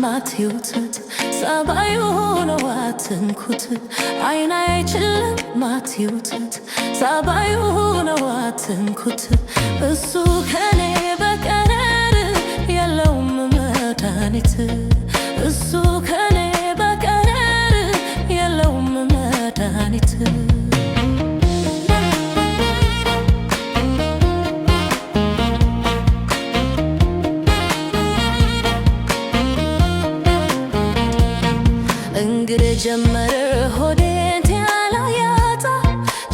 ማትዩት ጸባዩ ነው አትንኩት አይን አይችልም ማትዩት ጸባዩ ነው አትንኩት እሱ ከኔ በቀር የለውም መድኃኒት እሱ ከኔ በቀር የለውም መድኃኒት እንግዲህ ጀመረ ሆዴን ያላያጣ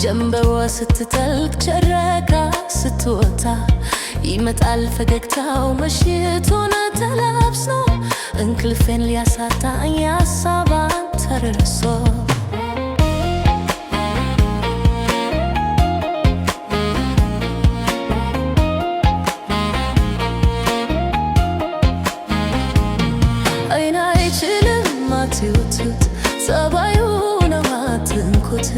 ጀንበሯ ስትጠልቅ ጨረቃ ስትወጣ ይመጣል ፈገግታው ምሽቱን ተላብሶ እንቅልፌን ሊያሳጣኝ ሀሳቧን ተረርሶ አይን አይችልም ማትዩት ጸባዩ ነው አትንኩት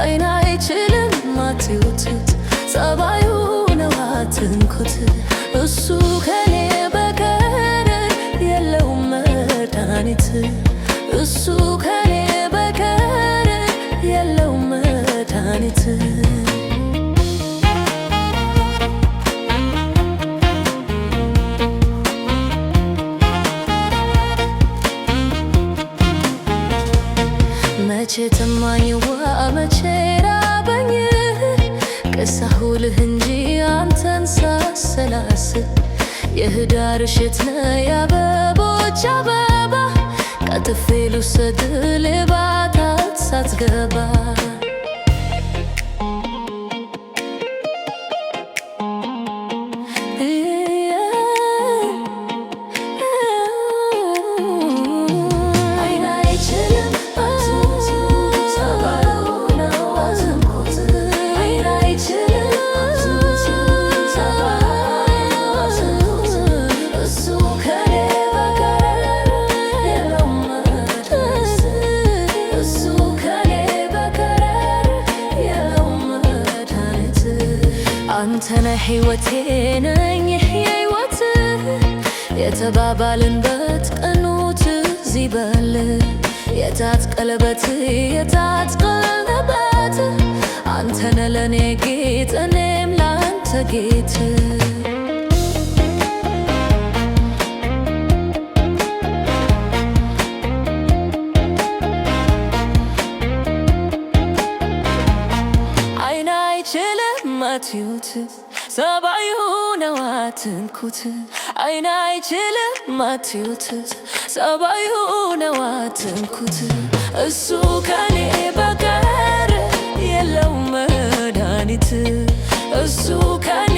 አይን አይችልም ማትዩት ጸባዩ ነው አትንኩት እሱ ከኔ በቀር የለውም መድኃኒት እሱ ከኔ በቀር የለውም መድኃኒት መቼ ተማኝዋ መቼ ራበኝ ቀሳሁልህ እንጂ አንተን ሳሰላስል የህዳር እሸት ነህ የአበቦች አበባ ቀጥፌ ልውሰድ ልባታት ሳትገባ አንተነ ሕይወቴ ነኝ የሕይወት የተባባልንበት ቀኑ ትዝ ይበል የታት ቀለበት የታት ቀለበት አንተነ ለኔ ጌጥ እኔም ላንተ ጌጥ አይን አይችልም ማትዩት ጸባዩ ነው አትንኩት አይን አይችልም ማትዩት ጸባዩ ነው አትንኩት እሱ ከኔ በቀር የለውም መድኃኒት እሱ ከኔ